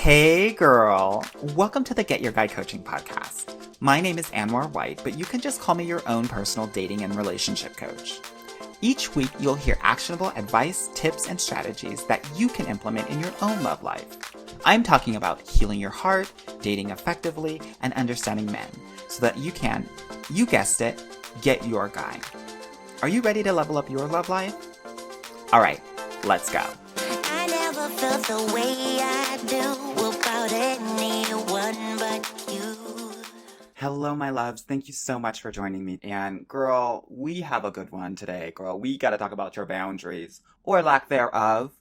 Hey girl, welcome to the Get Your Guide Coaching podcast. My name is Anwar White, but you can just call me your own personal dating and relationship coach. Each week, you'll hear actionable advice, tips, and strategies that you can implement in your own love life. I'm talking about healing your heart, dating effectively, and understanding men so that you can, you guessed it, get your guy. Are you ready to level up your love life? All right, let's go. I never felt the way I do about anyone but you. Hello, my loves. Thank you so much for joining me. And girl, we have a good one today, girl. We got to talk about your boundaries or lack thereof.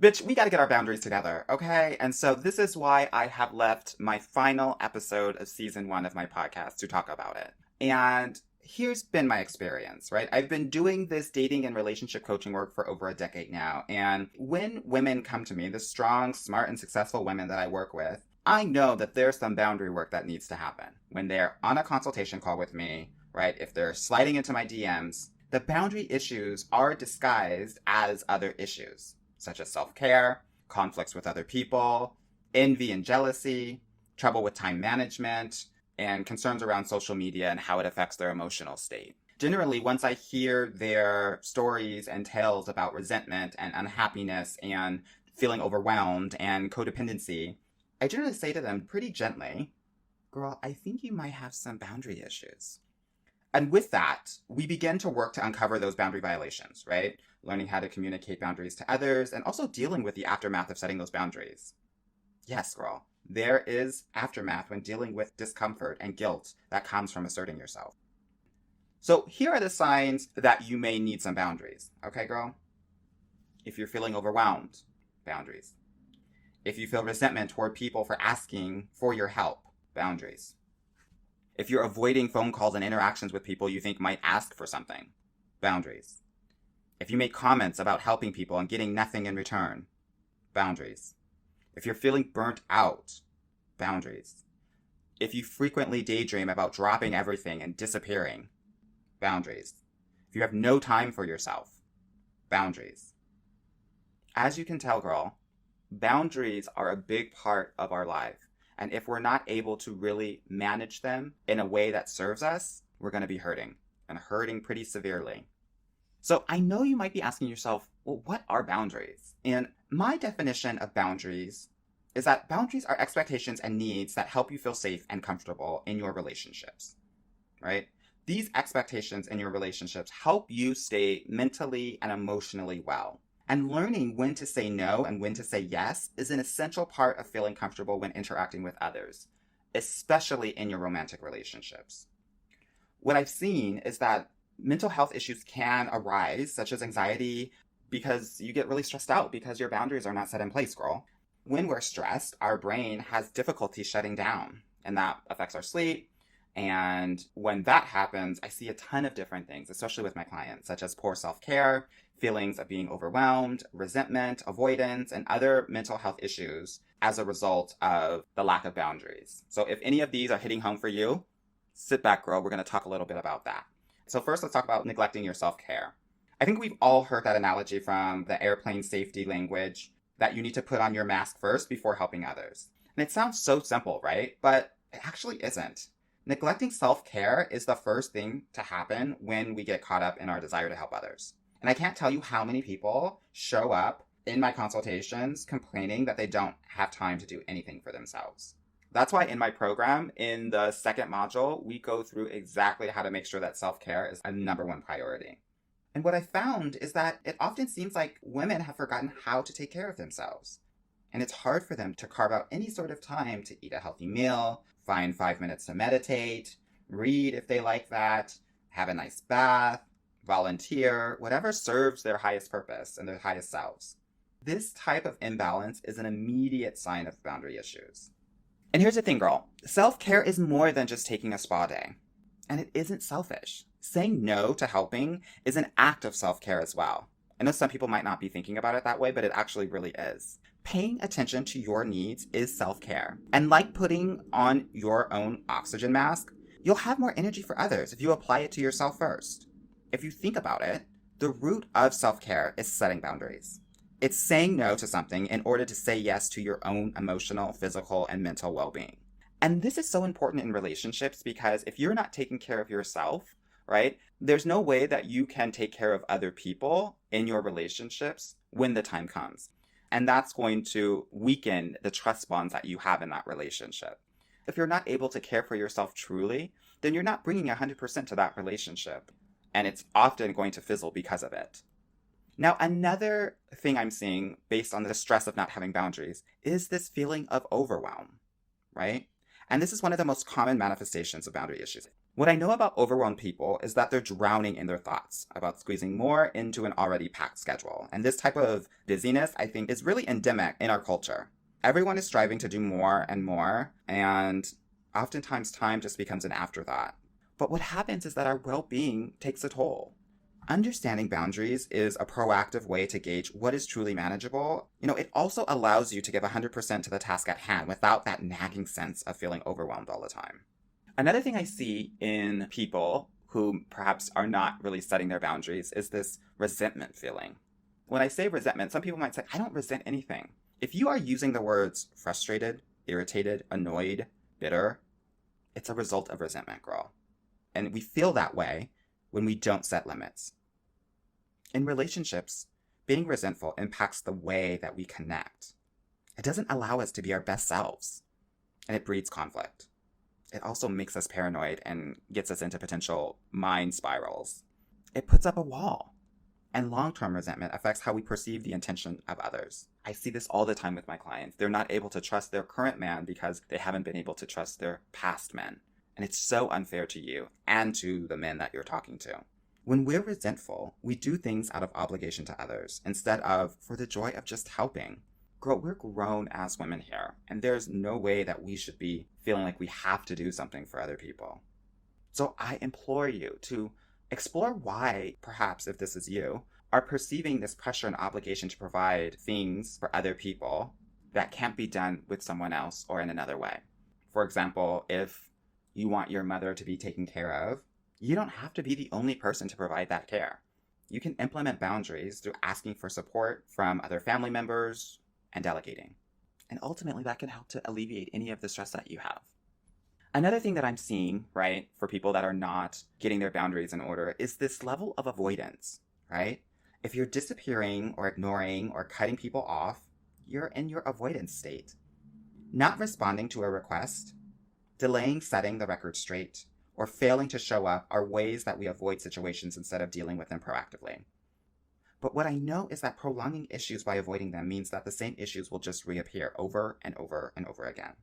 Bitch, we got to get our boundaries together, okay? And so this is why I have left my final episode of season 1 of my podcast to talk about it. And here's been my experience, right? I've been doing this dating and relationship coaching work for over a decade now. And when women come to me, the strong, smart, and successful women that I work with, I know that there's some boundary work that needs to happen. When they're on a consultation call with me, right? If they're sliding into my DMs, the boundary issues are disguised as other issues, such as self-care, conflicts with other people, envy and jealousy, trouble with time management, and concerns around social media and how it affects their emotional state. Generally, once I hear their stories and tales about resentment and unhappiness and feeling overwhelmed and codependency, I generally say to them pretty gently, girl, I think you might have some boundary issues. And with that, we begin to work to uncover those boundary violations, right? Learning how to communicate boundaries to others and also dealing with the aftermath of setting those boundaries. Yes, girl. There is aftermath when dealing with discomfort and guilt that comes from asserting yourself. So here are the signs that you may need some boundaries. Okay, girl? If you're feeling overwhelmed, boundaries. If you feel resentment toward people for asking for your help, boundaries. If you're avoiding phone calls and interactions with people you think might ask for something, boundaries. If you make comments about helping people and getting nothing in return, boundaries. If you're feeling burnt out, boundaries. If you frequently daydream about dropping everything and disappearing, boundaries. If you have no time for yourself, boundaries. As you can tell, girl, boundaries are a big part of our life. And if we're not able to really manage them in a way that serves us, we're going to be hurting, and hurting pretty severely. So I know you might be asking yourself, well, what are boundaries? And my definition of boundaries is that boundaries are expectations and needs that help you feel safe and comfortable in your relationships, right? These expectations in your relationships help you stay mentally and emotionally well. And learning when to say no and when to say yes is an essential part of feeling comfortable when interacting with others, especially in your romantic relationships. What I've seen is that mental health issues can arise, such as anxiety, because you get really stressed out because your boundaries are not set in place, girl. When we're stressed, our brain has difficulty shutting down, and that affects our sleep. And when that happens, I see a ton of different things, especially with my clients, such as poor self-care, feelings of being overwhelmed, resentment, avoidance, and other mental health issues as a result of the lack of boundaries. So if any of these are hitting home for you, sit back, girl. We're going to talk a little bit about that. So first, let's talk about neglecting your self-care. I think we've all heard that analogy from the airplane safety language that you need to put on your mask first before helping others. And it sounds so simple, right? But it actually isn't. Neglecting self-care is the first thing to happen when we get caught up in our desire to help others. And I can't tell you how many people show up in my consultations complaining that they don't have time to do anything for themselves. That's why in my program, in the second module, we go through exactly how to make sure that self-care is a number one priority. And what I found is that it often seems like women have forgotten how to take care of themselves. And it's hard for them to carve out any sort of time to eat a healthy meal, find 5 minutes to meditate, read if they like that, have a nice bath, volunteer, whatever serves their highest purpose and their highest selves. This type of imbalance is an immediate sign of boundary issues. And here's the thing, girl. Self-care is more than just taking a spa day. And it isn't selfish. Saying no to helping is an act of self-care as well. I know some people might not be thinking about it that way, but it actually really is. Paying attention to your needs is self-care. And like putting on your own oxygen mask, you'll have more energy for others if you apply it to yourself first. If you think about it, the root of self-care is setting boundaries. It's saying no to something in order to say yes to your own emotional, physical, and mental well being. And this is so important in relationships because if you're not taking care of yourself, right, there's no way that you can take care of other people in your relationships when the time comes. And that's going to weaken the trust bonds that you have in that relationship. If you're not able to care for yourself truly, then you're not bringing 100% to that relationship. And it's often going to fizzle because of it. Now, another thing I'm seeing based on the stress of not having boundaries is this feeling of overwhelm, right? And this is one of the most common manifestations of boundary issues. What I know about overwhelmed people is that they're drowning in their thoughts about squeezing more into an already packed schedule. And this type of busyness, I think, is really endemic in our culture. Everyone is striving to do more and more, and oftentimes time just becomes an afterthought. But what happens is that our well-being takes a toll. Understanding boundaries is a proactive way to gauge what is truly manageable. It also allows you to give 100% to the task at hand without that nagging sense of feeling overwhelmed all the time. Another thing I see in people who perhaps are not really setting their boundaries is this resentment feeling. When I say resentment, some people might say, I don't resent anything. If you are using the words frustrated, irritated, annoyed, bitter, it's a result of resentment, girl. And we feel that way when we don't set limits. In relationships, being resentful impacts the way that we connect. It doesn't allow us to be our best selves, and it breeds conflict. It also makes us paranoid and gets us into potential mind spirals. It puts up a wall, and long-term resentment affects how we perceive the intention of others. I see this all the time with my clients. They're not able to trust their current man because they haven't been able to trust their past men. And it's so unfair to you and to the men that you're talking to. When we're resentful, we do things out of obligation to others instead of for the joy of just helping. Girl, we're grown as women here, and there's no way that we should be feeling like we have to do something for other people. So I implore you to explore why, perhaps if this is you, are perceiving this pressure and obligation to provide things for other people that can't be done with someone else or in another way. For example, if you want your mother to be taken care of, you don't have to be the only person to provide that care. You can implement boundaries through asking for support from other family members and delegating. And ultimately, that can help to alleviate any of the stress that you have. Another thing that I'm seeing, right, for people that are not getting their boundaries in order is this level of avoidance, right? If you're disappearing or ignoring or cutting people off, you're in your avoidance state. Not responding to a request, delaying setting the record straight, or failing to show up are ways that we avoid situations instead of dealing with them proactively. But what I know is that prolonging issues by avoiding them means that the same issues will just reappear over and over and over again.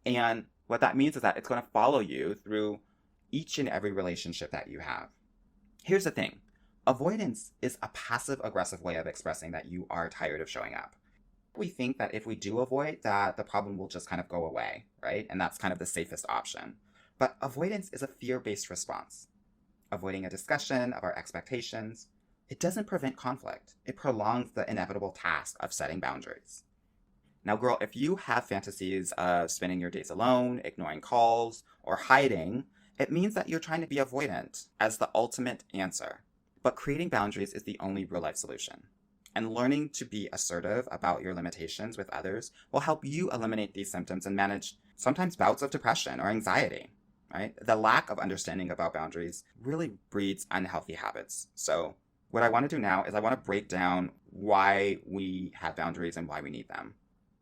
And what that means is that it's going to follow you through each and every relationship that you have. Here's the thing. Avoidance is a passive-aggressive way of expressing that you are tired of showing up. We think that if we do avoid, that the problem will just kind of go away, right? And that's kind of the safest option. But avoidance is a fear-based response. Avoiding a discussion of our expectations, it doesn't prevent conflict. It prolongs the inevitable task of setting boundaries. Now, girl, if you have fantasies of spending your days alone, ignoring calls, or hiding, it means that you're trying to be avoidant as the ultimate answer. But creating boundaries is the only real-life solution. And learning to be assertive about your limitations with others will help you eliminate these symptoms and manage sometimes bouts of depression or anxiety, right? The lack of understanding about boundaries really breeds unhealthy habits. So what I want to do now is I want to break down why we have boundaries and why we need them.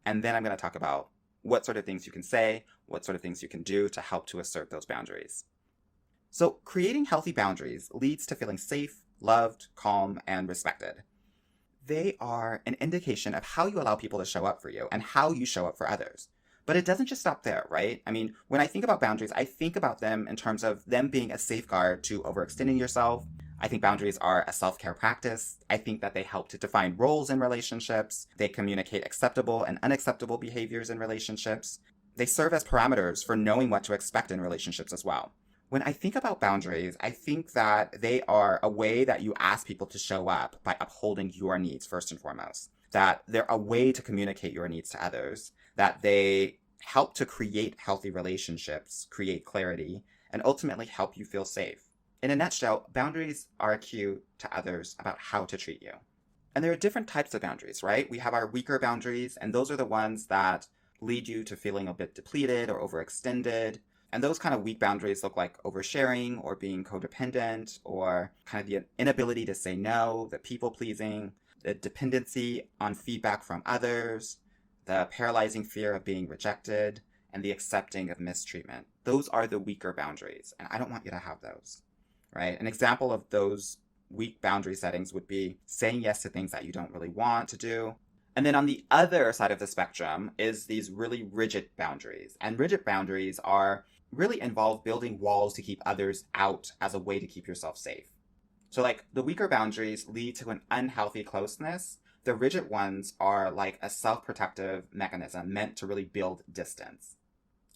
And then I'm going to talk about what sort of things you can say, what sort of things you can do to help to assert those boundaries. So creating healthy boundaries leads to feeling safe, loved, calm, and respected. They are an indication of how you allow people to show up for you and how you show up for others. But it doesn't just stop there, right? I mean, when I think about boundaries, I think about them in terms of them being a safeguard to overextending yourself. I think boundaries are a self-care practice. I think that they help to define roles in relationships. They communicate acceptable and unacceptable behaviors in relationships. They serve as parameters for knowing what to expect in relationships as well. When I think about boundaries, I think that they are a way that you ask people to show up by upholding your needs first and foremost. That they're a way to communicate your needs to others. That they help to create healthy relationships, create clarity, and ultimately help you feel safe. In a nutshell, boundaries are a cue to others about how to treat you. And there are different types of boundaries, right? We have our weaker boundaries, and those are the ones that lead you to feeling a bit depleted or overextended. And those kind of weak boundaries look like oversharing or being codependent or kind of the inability to say no, the people pleasing, the dependency on feedback from others, the paralyzing fear of being rejected, and the accepting of mistreatment. Those are the weaker boundaries, and I don't want you to have those, right? An example of those weak boundary settings would be saying yes to things that you don't really want to do. And then on the other side of the spectrum is these really rigid boundaries. And rigid boundaries are really involve building walls to keep others out as a way to keep yourself safe. So like the weaker boundaries lead to an unhealthy closeness. The rigid ones are like a self-protective mechanism meant to really build distance.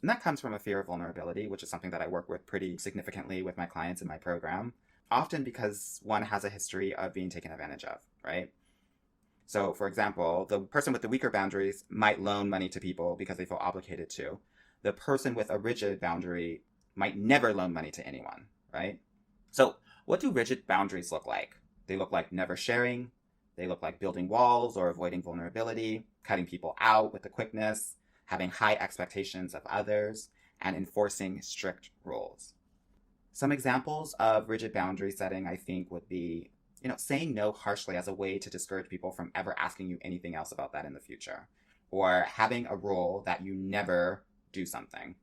And that comes from a fear of vulnerability, which is something that I work with pretty significantly with my clients in my program, often because one has a history of being taken advantage of, right? So, for example, the person with the weaker boundaries might loan money to people because they feel obligated to. The person with a rigid boundary might never loan money to anyone, right? So, what do rigid boundaries look like? They look like never sharing. They look like building walls or avoiding vulnerability, cutting people out with a quickness, having high expectations of others, and enforcing strict rules. Some examples of rigid boundary setting, I think, would be, saying no harshly as a way to discourage people from ever asking you anything else about that in the future. Or having a rule that you never do something.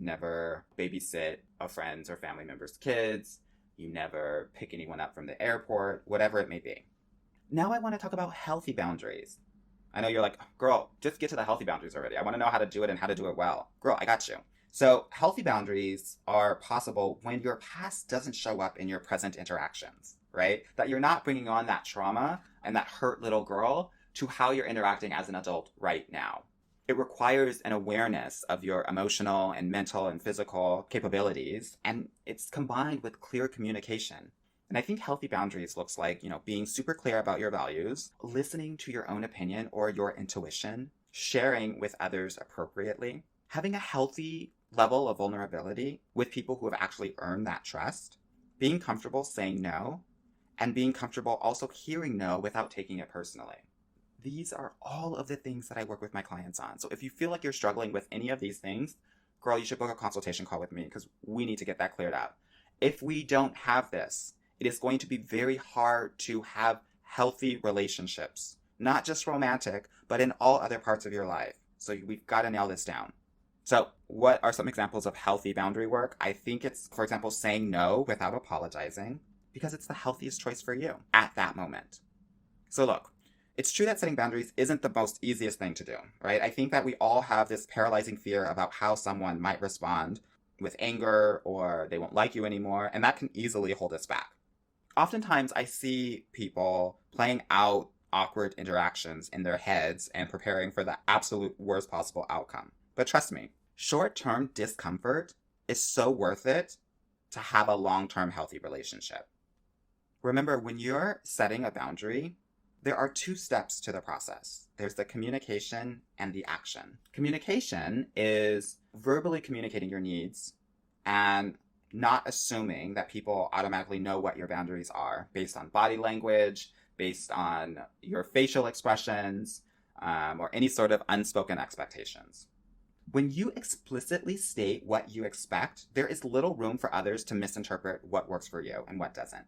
Never babysit a friend's or family member's kids. You never pick anyone up from the airport, whatever it may be. Now I want to talk about healthy boundaries. I know you're like, girl, just get to the healthy boundaries already. I want to know how to do it and how to do it well. Girl, I got you. So healthy boundaries are possible when your past doesn't show up in your present interactions, right? That you're not bringing on that trauma and that hurt little girl to how you're interacting as an adult right now. It requires an awareness of your emotional and mental and physical capabilities, and it's combined with clear communication. And I think healthy boundaries looks like, being super clear about your values, listening to your own opinion or your intuition, sharing with others appropriately, having a healthy level of vulnerability with people who have actually earned that trust, being comfortable saying no, and being comfortable also hearing no without taking it personally. These are all of the things that I work with my clients on. So if you feel like you're struggling with any of these things, girl, you should book a consultation call with me because we need to get that cleared up. If we don't have this, it is going to be very hard to have healthy relationships, not just romantic, but in all other parts of your life. So we've got to nail this down. So what are some examples of healthy boundary work? I think it's, for example, saying no without apologizing because it's the healthiest choice for you at that moment. So look, it's true that setting boundaries isn't the most easiest thing to do, right? I think that we all have this paralyzing fear about how someone might respond with anger or they won't like you anymore, and that can easily hold us back. Oftentimes I see people playing out awkward interactions in their heads and preparing for the absolute worst possible outcome. But trust me, short-term discomfort is so worth it to have a long-term healthy relationship. Remember, when you're setting a boundary, there are two steps to the process. There's the communication and the action. Communication is verbally communicating your needs and not assuming that people automatically know what your boundaries are based on body language, based on your facial expressions, or any sort of unspoken expectations. When you explicitly state what you expect, there is little room for others to misinterpret what works for you and what doesn't.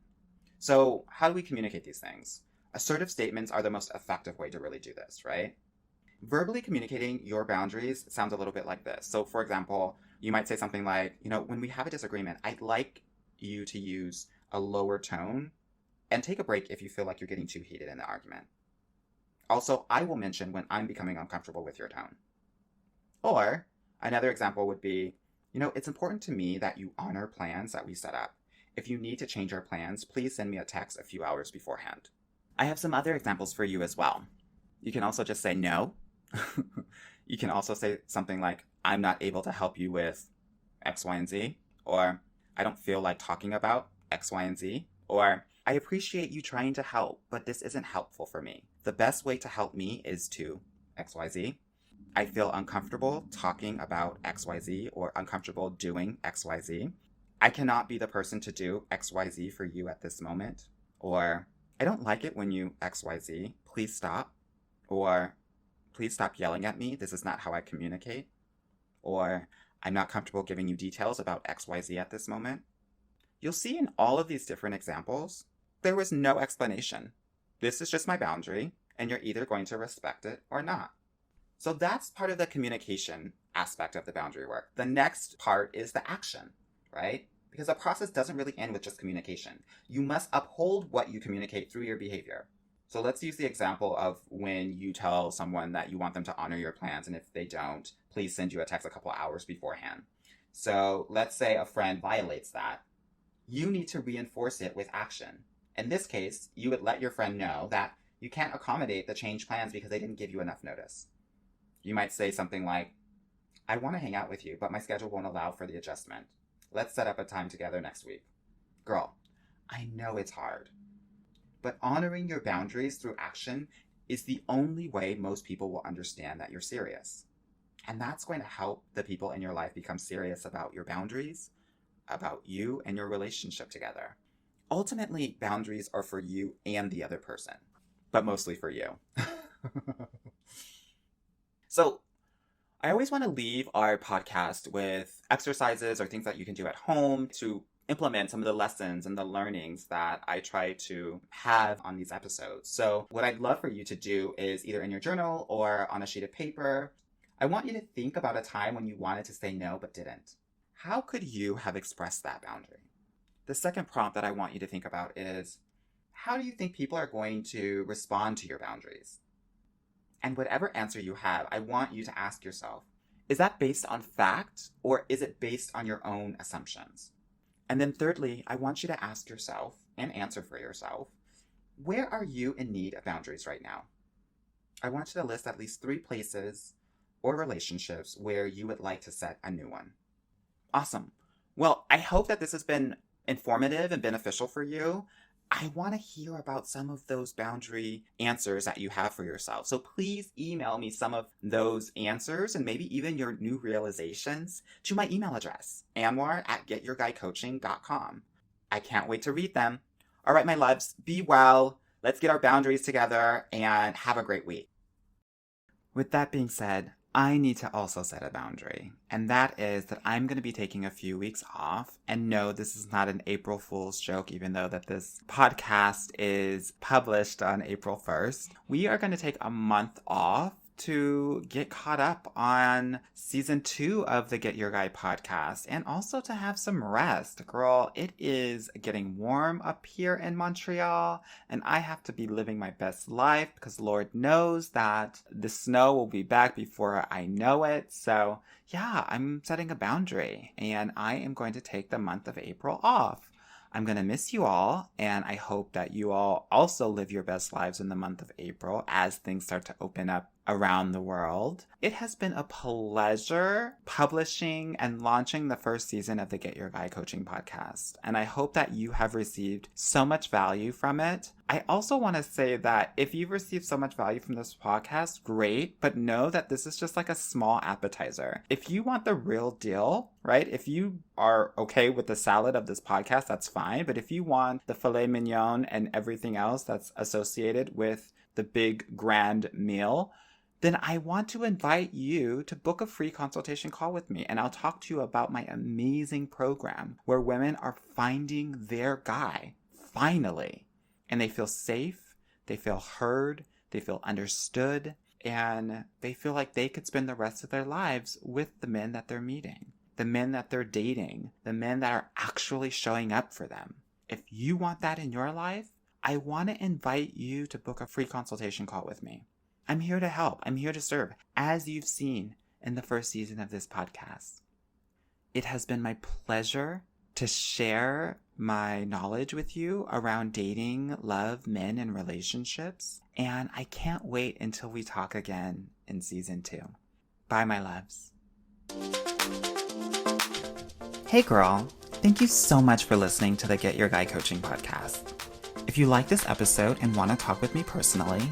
So how do we communicate these things? Assertive statements are the most effective way to really do this, right? Verbally communicating your boundaries sounds a little bit like this. So for example, you might say something like, when we have a disagreement, I'd like you to use a lower tone and take a break if you feel like you're getting too heated in the argument. Also, I will mention when I'm becoming uncomfortable with your tone. Or another example would be, it's important to me that you honor plans that we set up. If you need to change our plans, please send me a text a few hours beforehand. I have some other examples for you as well. You can also just say no. You can also say something like, I'm not able to help you with X, Y, and Z. Or I don't feel like talking about X, Y, and Z. Or I appreciate you trying to help, but this isn't helpful for me. The best way to help me is to X, Y, Z. I feel uncomfortable talking about X, Y, Z or uncomfortable doing X, Y, Z. I cannot be the person to do X, Y, Z for you at this moment. Or I don't like it when you XYZ. Please stop. Or please stop yelling at me. This is not how I communicate. Or I'm not comfortable giving you details about XYZ at this moment. You'll see in all of these different examples, there was no explanation. This is just my boundary, and you're either going to respect it or not. So that's part of the communication aspect of the boundary work. The next part is the action, right? Because the process doesn't really end with just communication. You must uphold what you communicate through your behavior. So let's use the example of when you tell someone that you want them to honor your plans, and if they don't, please send you a text a couple hours beforehand. So let's say a friend violates that. You need to reinforce it with action. In this case, you would let your friend know that you can't accommodate the changed plans because they didn't give you enough notice. You might say something like, I want to hang out with you, but my schedule won't allow for the adjustment. Let's set up a time together next week. Girl, I know it's hard, but honoring your boundaries through action is the only way most people will understand that you're serious. And that's going to help the people in your life become serious about your boundaries, about you and your relationship together. Ultimately, boundaries are for you and the other person, but mostly for you. So I always want to leave our podcast with exercises or things that you can do at home to implement some of the lessons and the learnings that I try to have on these episodes. So what I'd love for you to do is either in your journal or on a sheet of paper, I want you to think about a time when you wanted to say no but didn't. How could you have expressed that boundary? The second prompt that I want you to think about is, how do you think people are going to respond to your boundaries? And whatever answer you have, I want you to ask yourself, is that based on fact or is it based on your own assumptions? And then thirdly, I want you to ask yourself and answer for yourself, where are you in need of boundaries right now? I want you to list at least 3 places or relationships where you would like to set a new one. Awesome. Well, I hope that this has been informative and beneficial for you. I want to hear about some of those boundary answers that you have for yourself. So please email me some of those answers and maybe even your new realizations to my email address, anwar@getyourguycoaching.com. I can't wait to read them. All right, my loves, be well. Let's get our boundaries together and have a great week. With that being said, I need to also set a boundary, and that is that I'm going to be taking a few weeks off. And no, this is not an April Fool's joke, even though that this podcast is published on April 1st. We are going to take a month off to get caught up on season 2 of the Get Your Guy podcast and also to have some rest. Girl, it is getting warm up here in Montreal and I have to be living my best life because Lord knows that the snow will be back before I know it. So yeah, I'm setting a boundary and I am going to take the month of April off. I'm going to miss you all, and I hope that you all also live your best lives in the month of April as things start to open up around the world. It has been a pleasure publishing and launching the first season of the Get Your Guy Coaching podcast, and I hope that you have received so much value from it. I also want to say that if you've received so much value from this podcast, great, but know that this is just like a small appetizer. If you want the real deal, right? If you are okay with the salad of this podcast, that's fine. But if you want the filet mignon and everything else that's associated with the big grand meal, then I want to invite you to book a free consultation call with me. And I'll talk to you about my amazing program where women are finding their guy, finally. And they feel safe, they feel heard, they feel understood, and they feel like they could spend the rest of their lives with the men that they're meeting, the men that they're dating, the men that are actually showing up for them. If you want that in your life, I want to invite you to book a free consultation call with me. I'm here to help. I'm here to serve, as you've seen in the first season of this podcast. It has been my pleasure to share my knowledge with you around dating, love, men, and relationships. And I can't wait until we talk again in season 2. Bye, my loves. Hey, girl. Thank you so much for listening to the Get Your Guy Coaching podcast. If you like this episode and want to talk with me personally,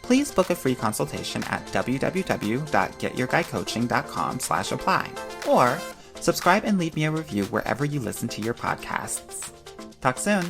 please book a free consultation at www.getyourguycoaching.com/apply or subscribe and leave me a review wherever you listen to your podcasts. Talk soon.